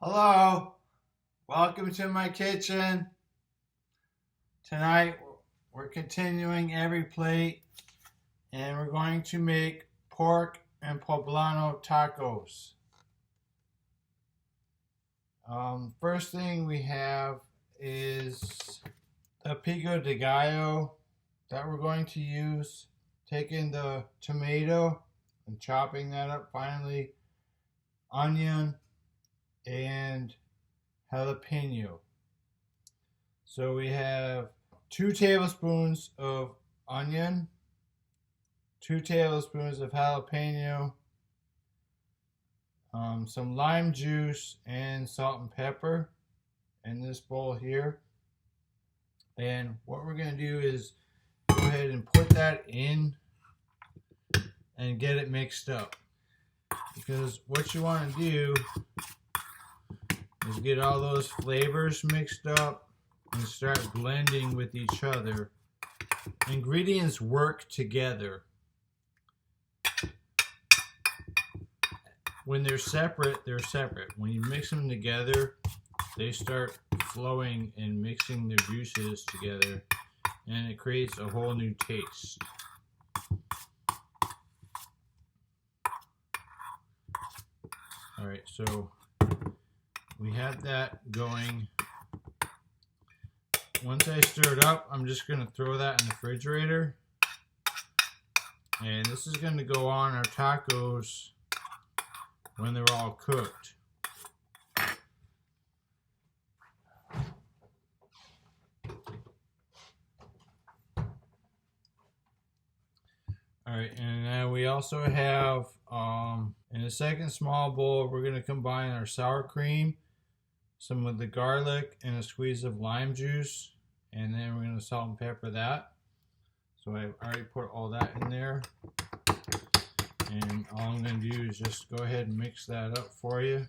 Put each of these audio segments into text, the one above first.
Hello, welcome to my kitchen. Tonight we're continuing every plate and we're going to make pork and poblano tacos. First thing we have is the pico de gallo that we're going to use. Taking the tomato and chopping that up finely, onion, and jalapeno. So we have 2 tablespoons of onion, 2 tablespoons of jalapeno, some lime juice, and salt and pepper in this bowl here. And what we're going to do is go ahead and put that in and get it mixed up. Because what you want to do is get all those flavors mixed up and start blending with each other. Ingredients work together. When they're separate, they're separate. When you mix them together, they start flowing and mixing their juices together, and it creates a whole new taste. Alright, so we have that going. Once I stir it up, I'm just going to throw that in the refrigerator. And this is going to go on our tacos when they're all cooked. Alright, and then we also have, in the second small bowl, we're going to combine our sour cream, some of the garlic, and a squeeze of lime juice. And then we're going to salt and pepper that. So I already put all that in there. And all I'm going to do is just go ahead and mix that up for you.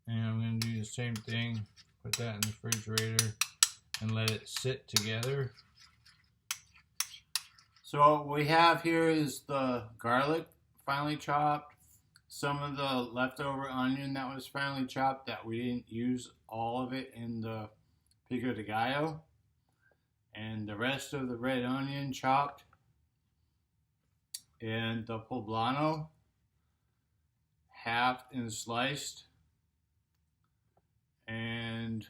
And I'm going to do the same thing. Put that in the refrigerator and let it sit together. So what we have here is the garlic finely chopped, some of the leftover onion that was finely chopped that we didn't use all of it in the pico de gallo, and the rest of the red onion chopped, and the poblano halved and sliced, and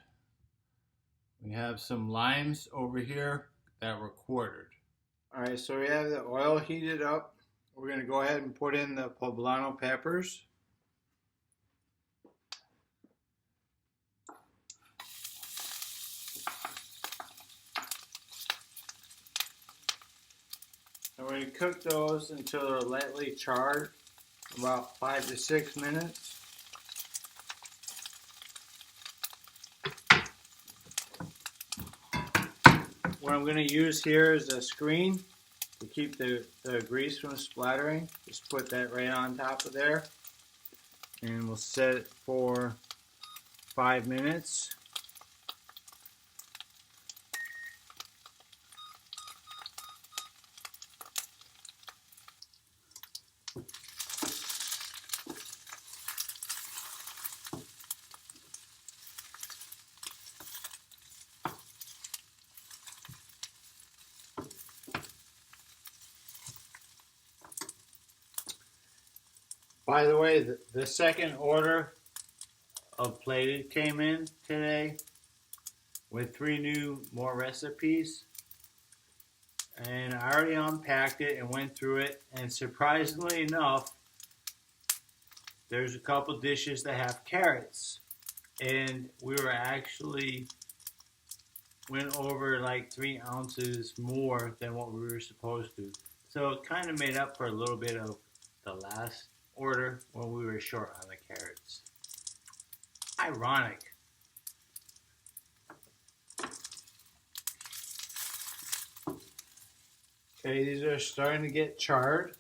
we have some limes over here that were quartered. Alright, so we have the oil heated up. We're going to go ahead and put in the poblano peppers. And we're going to cook those until they're lightly charred, about 5 to 6 minutes. What I'm going to use here is a screen to keep the grease from splattering. Just put that right on top of there. And we'll set it for 5 minutes. By the way, the second order of plated came in today with 3 more recipes. And I already unpacked it and went through it. And surprisingly enough, there's a couple dishes that have carrots. And we were actually went over like 3 ounces more than what we were supposed to. So it kind of made up for a little bit of the last order when we were short on the carrots. Ironic. Okay, these are starting to get charred.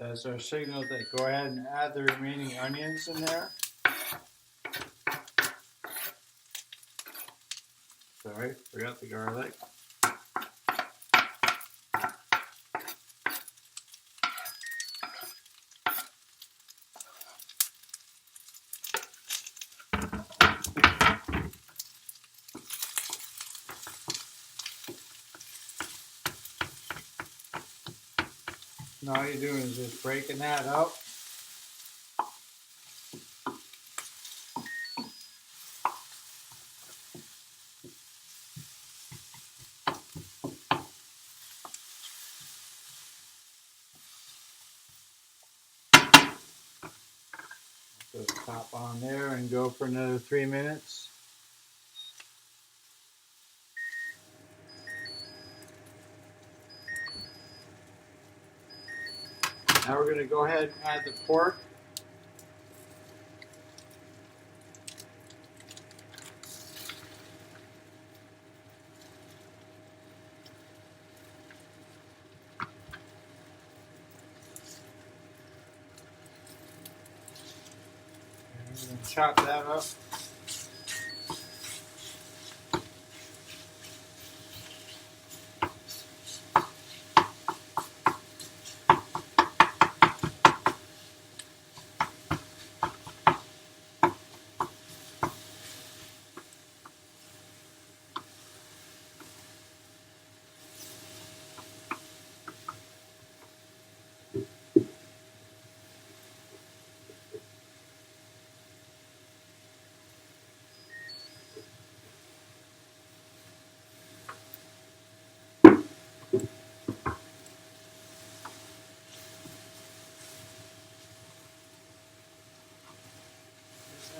That's our signal that go ahead and add the remaining onions in there. Sorry, forgot the garlic. And all you're doing is just breaking that up. Just pop on there and go for another 3 minutes. Now we're going to go ahead and add the pork. And we're going to chop that up.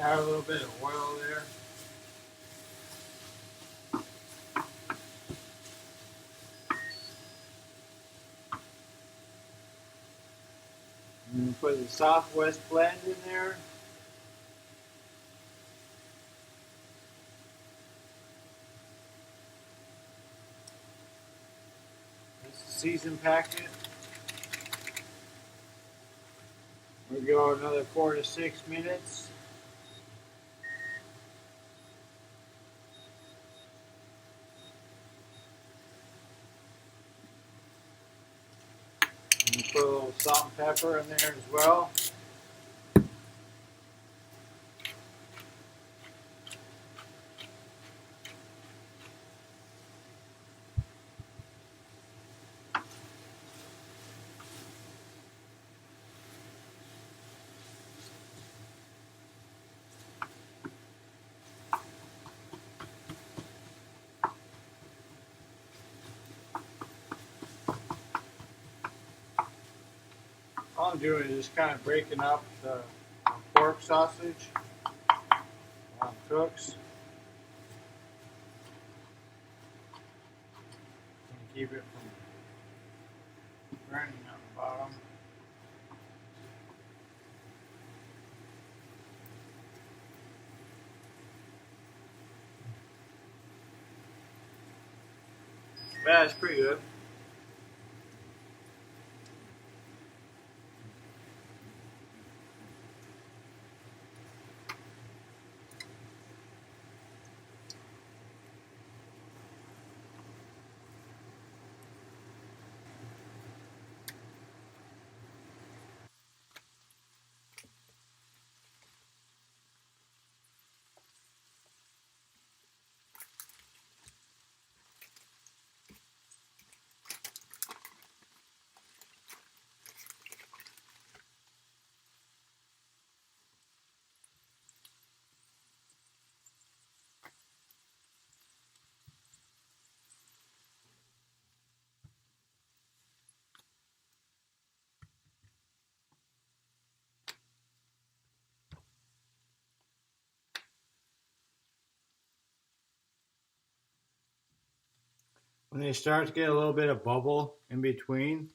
Add a little bit of oil there. And put the Southwest blend in there. That's the season packet. We'll go another 4 to 6 minutes. And we'll put a little salt and pepper in there as well. All I'm doing is just kind of breaking up the pork sausage while it cooks. And keep it from burning on the bottom. Yeah, it's pretty good. When they start to get a little bit of bubble in between,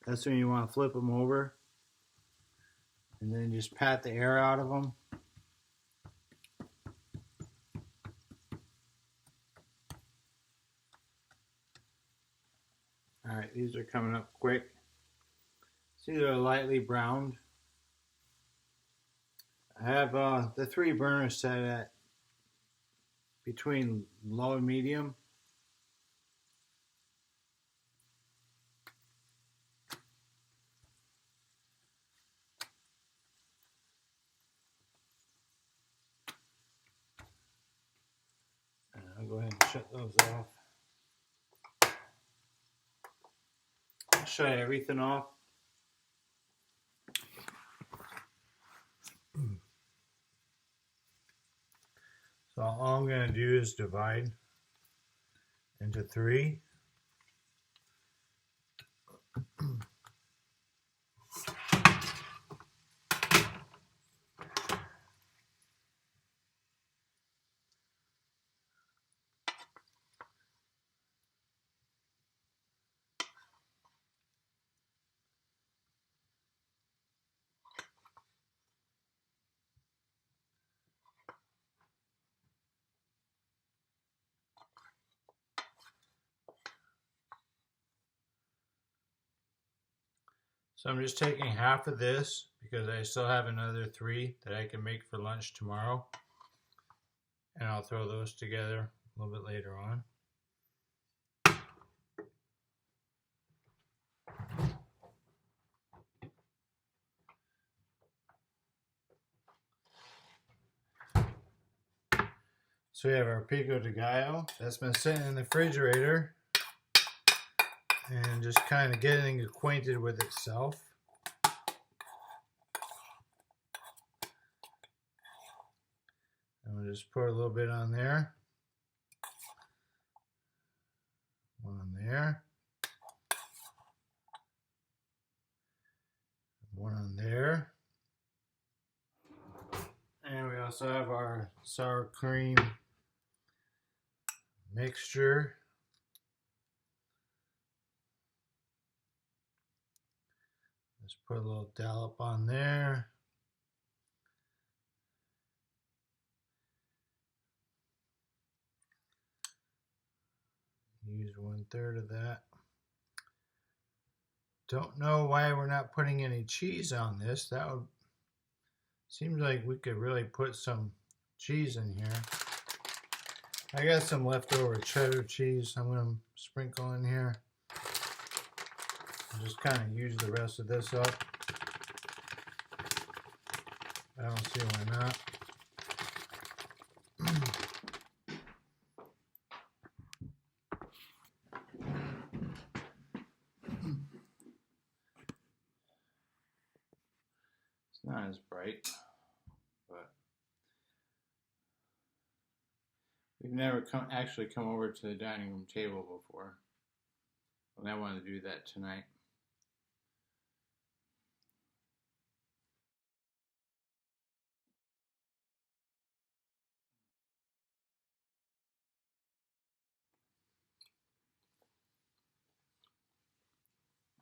that's when you want to flip them over. And then just pat the air out of them. Alright, these are coming up quick. See, they're lightly browned. I have the 3 burners set at between low and medium. And I'll go ahead and shut those off. I'll shut everything off. So all I'm going to do is divide into 3. So I'm just taking half of this because I still have another 3 that I can make for lunch tomorrow. And I'll throw those together a little bit later on. So we have our pico de gallo that's been sitting in the refrigerator and just kind of getting acquainted with itself. And we'll just put a little bit on there. One on there. One on there. And we also have our sour cream mixture. Let's put a little dollop on there. Use 1/3 of that. Don't know why we're not putting any cheese on this. That would seems like we could really put some cheese in here. I got some leftover cheddar cheese I'm going to sprinkle in here. And just kind of use the rest of this up. I don't see why not. It's not as bright, but we've never actually come over to the dining room table before. And I want to do that tonight.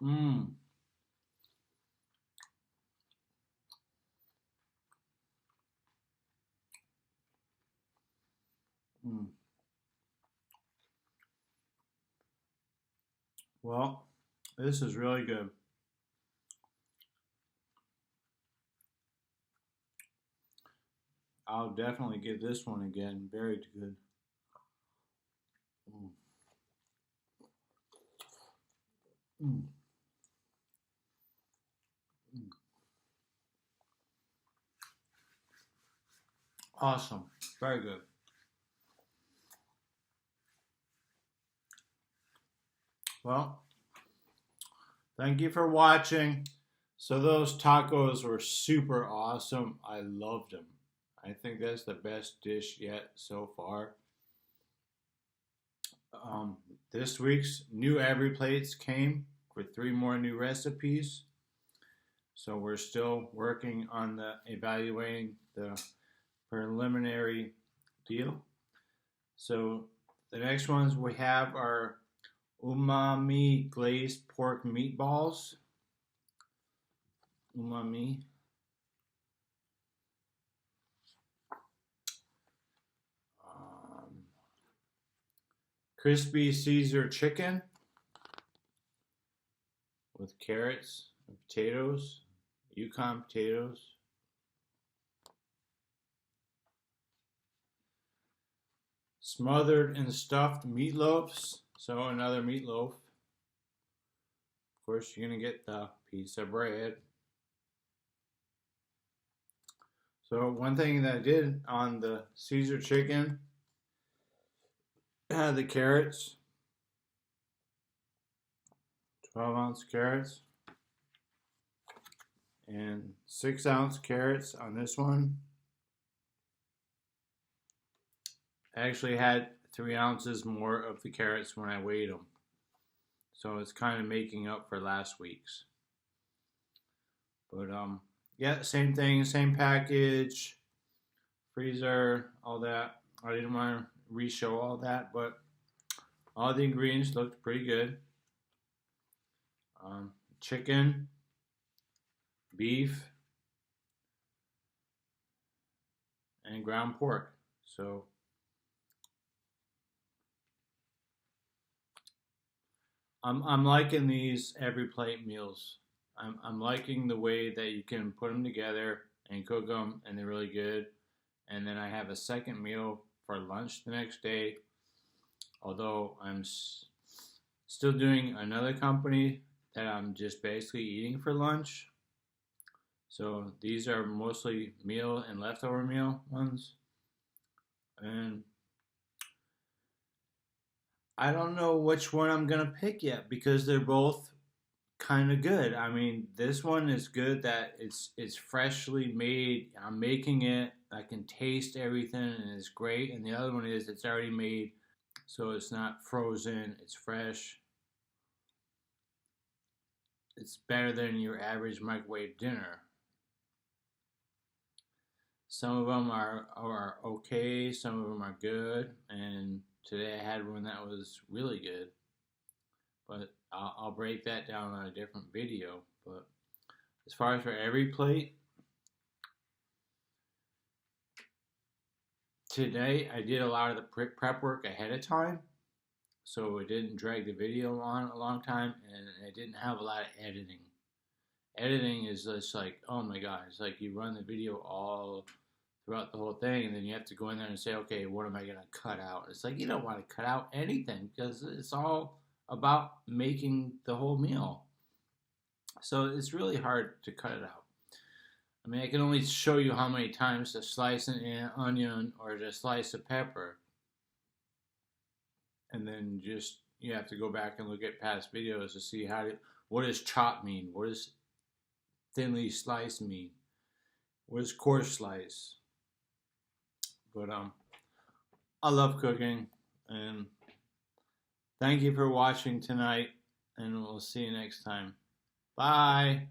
Mmm. Mm. Well, this is really good. I'll definitely give this one again. Very good. Mm. Mm. Mm. Awesome. Very good. Well, thank you for watching. So those tacos were super awesome. I loved them. I think that's the best dish yet so far. This week's new Every Plates came with 3 more new recipes. So we're still working on evaluating the preliminary deal. So the next ones we have are umami glazed pork meatballs. Umami. Crispy Caesar chicken with carrots potatoes, Yukon potatoes. Smothered and stuffed meatloafs. So another meatloaf. Of course, you're going to get the piece of bread. So one thing that I did on the Caesar chicken, I had the carrots, 12-ounce carrots, and 6-ounce carrots on this one. I actually had 3 ounces more of the carrots when I weighed them. So it's kind of making up for last week's. But yeah, same thing, same package, freezer, all that. I didn't want to re-show all that, but all the ingredients looked pretty good. Chicken, beef, and ground pork. So I'm liking these every plate meals. I'm liking the way that you can put them together and cook them, and they're really good. And then I have a second meal for lunch the next day. Although I'm still doing another company that I'm just basically eating for lunch. So these are mostly meal and leftover meal ones. And I don't know which one I'm gonna pick yet because they're both kind of good. I mean, this one is good that it's freshly made. I'm making it. I can taste everything and it's great. And the other one is it's already made, so it's not frozen. It's fresh. It's better than your average microwave dinner. Some of them are okay. Some of them are good. And today I had one that was really good. But I'll break that down on a different video. But as far as for every plate, today I did a lot of the prep work ahead of time, so it didn't drag the video on a long time, and I didn't have a lot of editing. Editing is just like, oh my god, it's like you run the video all throughout the whole thing, and then you have to go in there and say, okay, what am I going to cut out? It's like you don't want to cut out anything because it's all about making the whole meal. So it's really hard to cut it out. I mean, I can only show you how many times to slice an onion or to slice a pepper. And then just, you have to go back and look at past videos to see what does chop mean? What does thinly sliced mean? What does coarse slice? But I love cooking, and thank you for watching tonight, and we'll see you next time. Bye.